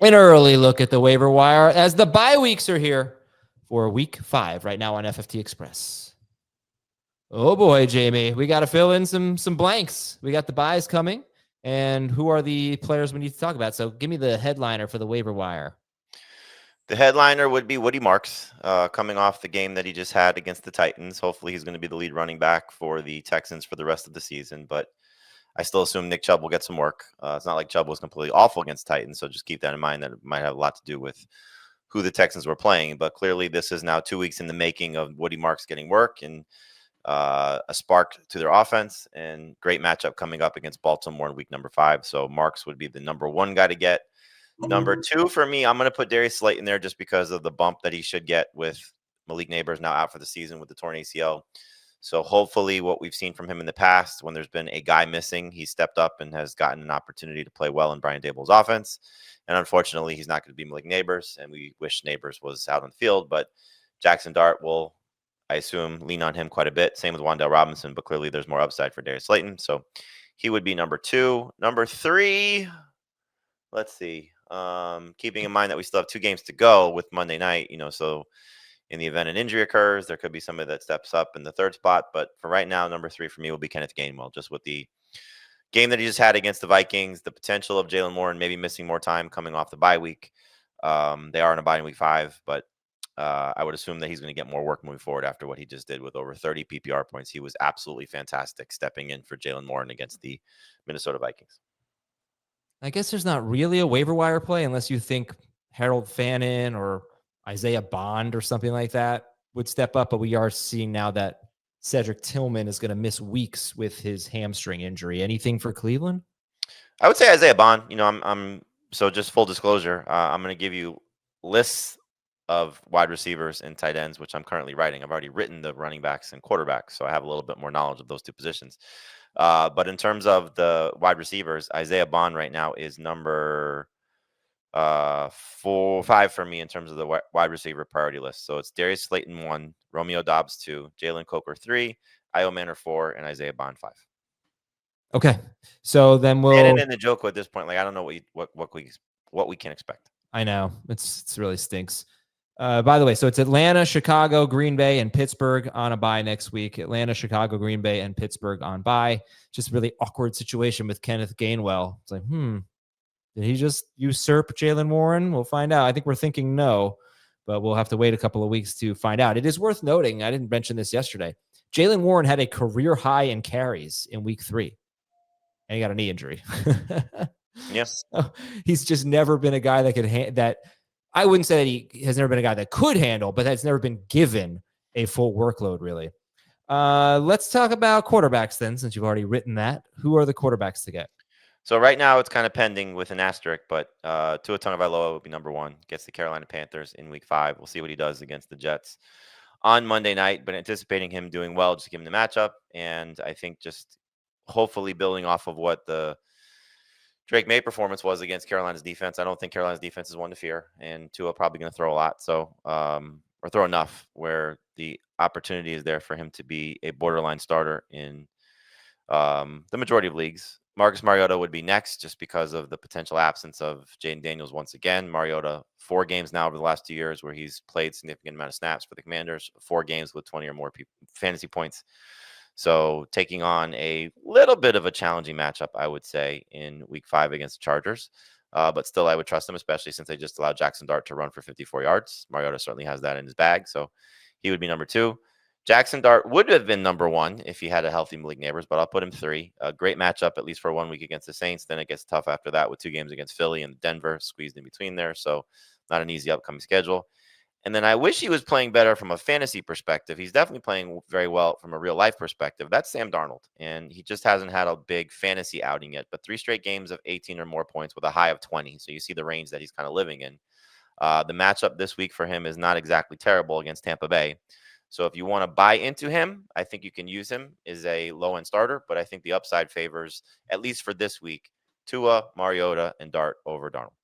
An early look at the waiver wire as the bye weeks are here for week 5 right now on FFT Express. Oh boy, Jamie, we got to fill in some blanks. We got the buys coming, and who are the players we need to talk about? So give me the headliner for the waiver wire. The headliner would be Woody Marks, coming off the game that he just had against the Titans. Hopefully he's going to be the lead running back for the Texans for the rest of the season, but I still assume Nick Chubb will get some work. It's not like Chubb was completely awful against Titans, so just keep that in mind that it might have a lot to do with who the Texans were playing. But clearly this is now 2 weeks in the making of Woody Marks getting work and a spark to their offense, and great matchup coming up against Baltimore in week number 5. So Marks would be the number 1 guy to get. Number 2 for me, I'm going to put Darius Slayton there just because of the bump that he should get with Malik Neighbors now out for the season with the torn ACL. So hopefully what we've seen from him in the past, when there's been a guy missing, he stepped up and has gotten an opportunity to play well in Brian Daboll's offense. And unfortunately, he's not going to be Malik Neighbors, and we wish Neighbors was out on the field. But Jackson Dart will, I assume, lean on him quite a bit. Same with Wan'Dale Robinson, but clearly there's more upside for Darius Slayton. So he would be number 2. Number 3, let's see. Keeping in mind that we still have 2 games to go with Monday night, so in the event an injury occurs, there could be somebody that steps up in the 3rd spot. But for right now, number 3 for me will be Kenneth Gainwell, just with the game that he just had against the Vikings, the potential of Jalen Warren maybe missing more time coming off the bye week. They are in a bye in week 5, but I would assume that he's going to get more work moving forward after what he just did with over 30 PPR points. He was absolutely fantastic stepping in for Jalen Warren against the Minnesota Vikings. I guess there's not really a waiver wire play unless you think Harold Fannin or Isaiah Bond or something like that would step up. But we are seeing now that Cedric Tillman is going to miss weeks with his hamstring injury. Anything for Cleveland? I would say Isaiah Bond. I'm so just full disclosure. I'm going to give you lists of wide receivers and tight ends, which I'm currently writing. I've already written the running backs and quarterbacks, so I have a little bit more knowledge of those 2 positions. But in terms of the wide receivers, Isaiah Bond right now is number 5 for me in terms of the wide receiver priority list. So it's Darius Slayton 1, Romeo Doubs 2, Jalen Coker 3, Io Manor 4, and Isaiah Bond 5. Okay, so then we'll and the joke at this point, like I don't know what we can expect. I know it's really stinks. By the way, so it's Atlanta, Chicago, Green Bay, and Pittsburgh on a bye next week. Atlanta, Chicago, Green Bay, and Pittsburgh on bye. Just really awkward situation with Kenneth Gainwell. It's like, did he just usurp Jalen Warren? We'll find out. I think we're thinking no, but we'll have to wait a couple of weeks to find out. It is worth noting, I didn't mention this yesterday, Jalen Warren had a career high in carries in week 3, and he got a knee injury. Yes. So he's just never been a guy that could that I wouldn't say that he has never been a guy that could handle, but that's never been given a full workload, really. Let's talk about quarterbacks then, since you've already written that. Who are the quarterbacks to get? So right now it's kind of pending with an asterisk, but Tua Tagovailoa would be number 1. Gets the Carolina Panthers in week 5. We'll see what he does against the Jets on Monday night, but anticipating him doing well, just give him the matchup. And I think just hopefully building off of what the Drake May performance was against Carolina's defense. I don't think Carolina's defense is one to fear, and Tua probably going to throw a lot. So, or throw enough where the opportunity is there for him to be a borderline starter in the majority of leagues. Marcus Mariota would be next just because of the potential absence of Jaden Daniels once again. Mariota, 4 games now over the last 2 years where he's played significant amount of snaps for the Commanders, 4 games with 20 or more fantasy points. So taking on a little bit of a challenging matchup, I would say, in week 5 against the Chargers. But still, I would trust him, especially since they just allowed Jackson Dart to run for 54 yards. Mariota certainly has that in his bag, so he would be number 2. Jackson Dart would have been number 1 if he had a healthy Malik Neighbors, but I'll put him 3. A great matchup, at least for 1 week against the Saints. Then it gets tough after that with 2 games against Philly and Denver squeezed in between there. So not an easy upcoming schedule. And then I wish he was playing better from a fantasy perspective. He's definitely playing very well from a real life perspective. That's Sam Darnold. And he just hasn't had a big fantasy outing yet, but 3 straight games of 18 or more points with a high of 20. So you see the range that he's kind of living in. The matchup this week for him is not exactly terrible against Tampa Bay. So if you want to buy into him, I think you can use him as a low-end starter, but I think the upside favors, at least for this week, Tua, Mariota, and Dart over Darnold.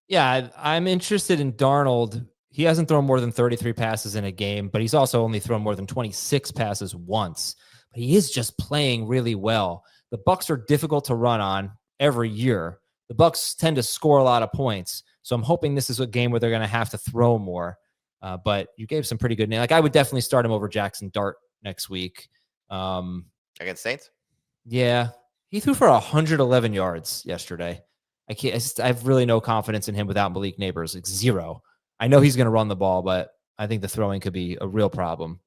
Yeah, I'm interested in Darnold. He hasn't thrown more than 33 passes in a game, but he's also only thrown more than 26 passes once. But he is just playing really well. The Bucs are difficult to run on every year, The Bucks tend to score a lot of points. So I'm hoping this is a game where they're going to have to throw more. But you gave some pretty good names. Like, I would definitely start him over Jackson Dart next week. Against Saints? Yeah. He threw for 111 yards yesterday. I have really no confidence in him without Malik Neighbors. Like, zero. I know he's going to run the ball, but I think the throwing could be a real problem.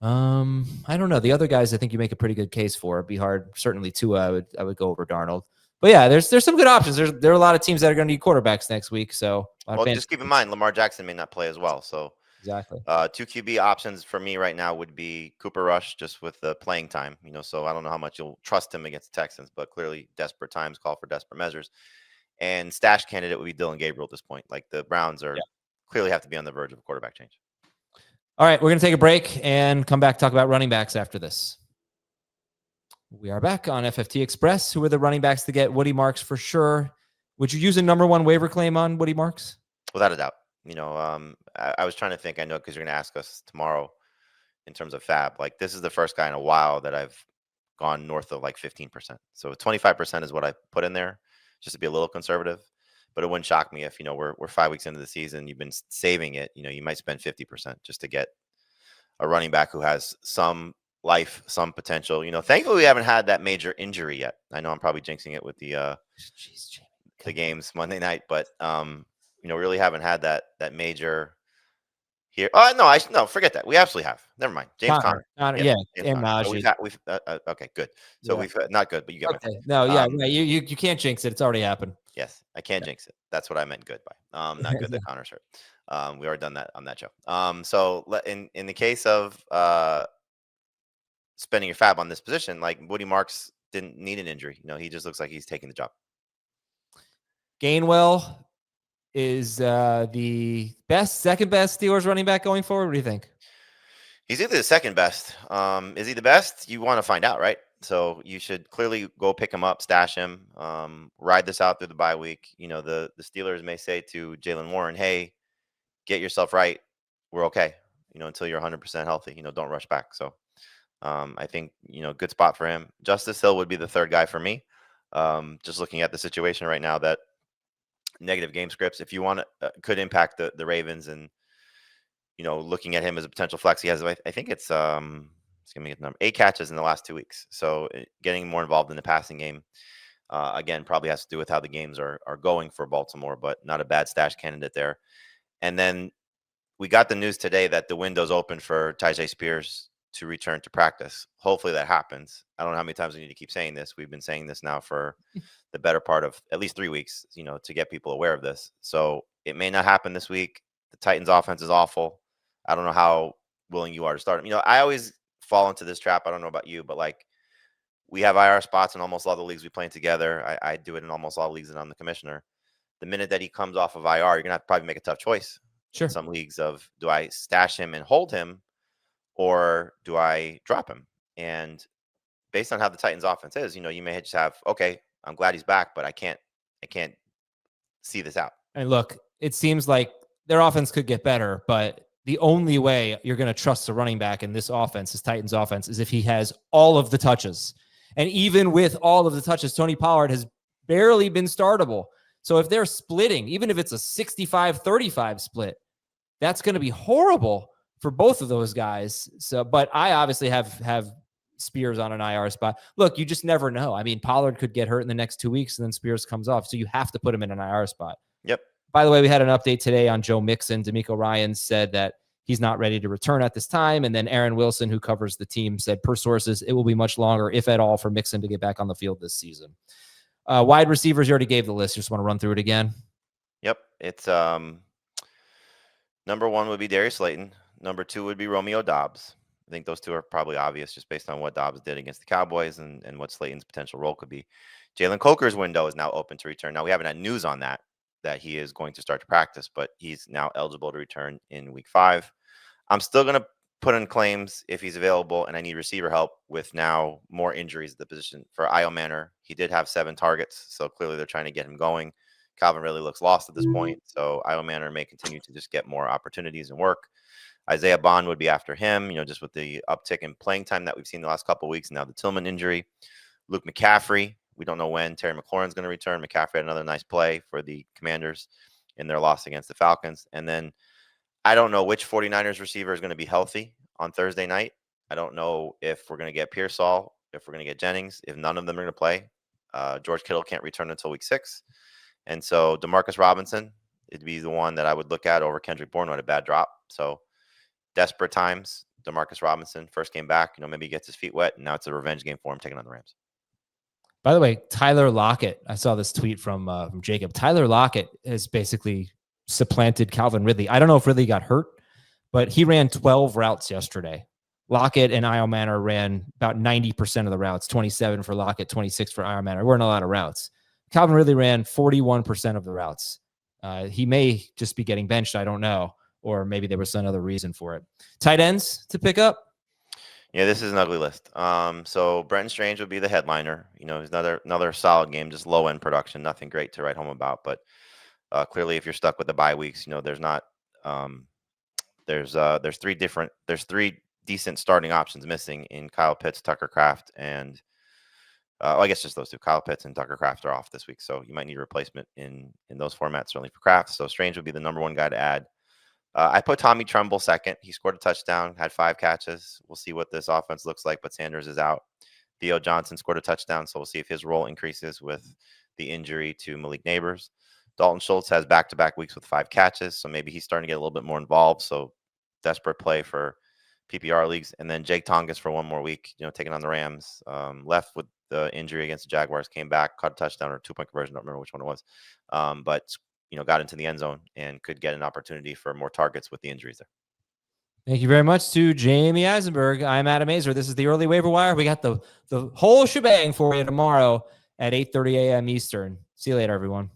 I don't know. The other guys, I think you make a pretty good case for. It'd be hard. Certainly Tua, I would go over Darnold. But yeah, there's some good options. There are a lot of teams that are going to need quarterbacks next week. So Just keep in mind, Lamar Jackson may not play as well. So exactly. 2 QB options for me right now would be Cooper Rush, just with the playing time. So I don't know how much you'll trust him against the Texans, but clearly desperate times call for desperate measures. And stash candidate would be Dylan Gabriel at this point. Like, the Browns are clearly have to be on the verge of a quarterback change. All right, we're going to take a break and come back, talk about running backs after this. We are back on FFT Express. Who are the running backs to get Woody Marks for sure? Would you use a number one waiver claim on Woody Marks? Without a doubt. I was trying to think, I know, because you're going to ask us tomorrow in terms of fab. Like, this is the first guy in a while that I've gone north of like 15%. So 25% is what I put in there, just to be a little conservative. But it wouldn't shock me if, we're 5 weeks into the season, you've been saving it, you might spend 50% just to get a running back who has some life, some potential. Thankfully we haven't had that major injury yet. I know I'm probably jinxing it with the games Monday night, but really haven't had that major here. Oh no, forget that. We absolutely have. Never mind. James Conner. Yeah, and Najee. Okay, good. So we've not good, but you got me. No, yeah, you can't jinx it. It's already happened. Yes, I can't jinx it. That's what I meant good by. Not good that Connor's hurt. We already done that on that show. So in the case of spending your fab on this position, like, Woody Marks didn't need an injury. He just looks like he's taking the job. Gainwell is the second best Steelers running back going forward. What do you think? He's either the second best. Is he the best? You want to find out, right? So you should clearly go pick him up, stash him, ride this out through the bye week. The Steelers may say to Jaylen Warren, hey, get yourself right. We're okay, until you're 100% healthy. Don't rush back. So I think, good spot for him. Justice Hill would be the third guy for me. Just looking at the situation right now, that negative game scripts, if you want to, could impact the Ravens, and looking at him as a potential flex, he has, I think it's going to get number 8 catches in the last 2 weeks. So getting more involved in the passing game, again, probably has to do with how the games are going for Baltimore, but not a bad stash candidate there. And then we got the news today that the window's open for Tyjae Spears to return to practice. Hopefully that happens. I don't know how many times we need to keep saying this. We've been saying this now for the better part of at least 3 weeks, to get people aware of this. So it may not happen this week. The Titans offense is awful. I don't know how willing you are to start him. I always fall into this trap. I don't know about you, but like, we have IR spots in almost all the leagues we play together. I do it in almost all leagues, and I'm the commissioner. The minute that he comes off of IR, you're going to have to probably make a tough choice. Sure. In some leagues of, do I stash him and hold him, or do I drop him? And based on how the Titans offense is, you may just have, okay, I'm glad he's back, but I can't see this out. And look, it seems like their offense could get better, but the only way you're going to trust the running back in this offense, this Titans offense, is if he has all of the touches. And even with all of the touches, Tony Pollard has barely been startable. So if they're splitting, even if it's a 65-35 split, that's going to be horrible for both of those guys. So, but I obviously have Spears on an IR spot. Look, you just never know. I mean, Pollard could get hurt in the next 2 weeks, and then Spears comes off. So you have to put him in an IR spot. Yep. By the way, we had an update today on Joe Mixon. D'Amico Ryans said that he's not ready to return at this time. And then Aaron Wilson, who covers the team, said, per sources, it will be much longer, if at all, for Mixon to get back on the field this season. Wide receivers, you already gave the list. Just want to run through it again. Yep. It's number 1 would be Darius Slayton. Number 2 would be Romeo Doubs. I think those two are probably obvious just based on what Doubs did against the Cowboys and what Slayton's potential role could be. Jalen Coker's window is now open to return. Now, we haven't had news on that he is going to start to practice, but he's now eligible to return in week 5. I'm still going to put in claims if he's available, and I need receiver help with now more injuries at the position. For Io Manor, he did have 7 targets, so clearly they're trying to get him going. Calvin really looks lost at this point, so Io Manor may continue to just get more opportunities and work. Isaiah Bond would be after him, just with the uptick in playing time that we've seen the last couple of weeks. Now the Tillman injury. Luke McCaffrey We don't know when Terry McLaurin's going to return. McCaffrey had another nice play for the Commanders in their loss against the Falcons. And then I don't know which 49ers receiver is going to be healthy on Thursday night. I don't know if we're going to get Pearsall, if we're going to get Jennings, if none of them are going to play. George Kittle can't return until week 6. And so DeMarcus Robinson, it'd be the one that I would look at over Kendrick Bourne, who had a bad drop. So desperate times, DeMarcus Robinson, first game back, maybe he gets his feet wet, and now it's a revenge game for him taking on the Rams. By the way, Tyler Lockett, I saw this tweet from Jacob. Tyler Lockett has basically supplanted Calvin Ridley. I don't know if Ridley got hurt, but he ran 12 routes yesterday. Lockett and Io Manor ran about 90% of the routes, 27 for Lockett, 26 for Io Manor. Weren't a lot of routes. Calvin Ridley ran 41% of the routes. He may just be getting benched. I don't know. Or maybe there was some other reason for it. Tight ends to pick up? Yeah, this is an ugly list. So Brenton Strange would be the headliner. He's another solid game, just low end production, nothing great to write home about. But clearly, if you're stuck with the bye weeks, there's not. There's three decent starting options missing in Kyle Pitts, Tucker Kraft, and I guess just those two. Kyle Pitts and Tucker Kraft are off this week, so you might need a replacement in those formats, certainly for Kraft. So Strange would be the number one guy to add. I put Tommy Tremble second. He scored a touchdown, had 5 catches. We'll see what this offense looks like, but Sanders is out. Theo Johnson scored a touchdown, so we'll see if his role increases with the injury to Malik Neighbors. Dalton Schultz has back-to-back weeks with 5 catches, so maybe he's starting to get a little bit more involved. So desperate play for PPR leagues. And then Jake Tongas for one more week, taking on the Rams. Left with the injury against the Jaguars, came back, caught a touchdown or a 2-point conversion. Don't remember which one it was. But got into the end zone and could get an opportunity for more targets with the injuries there. Thank you very much to Jamey Eisenberg. I'm Adam Aizer. This is the Early Waiver Wire. We got the whole shebang for you tomorrow at 8:30 a.m. Eastern. See you later, everyone.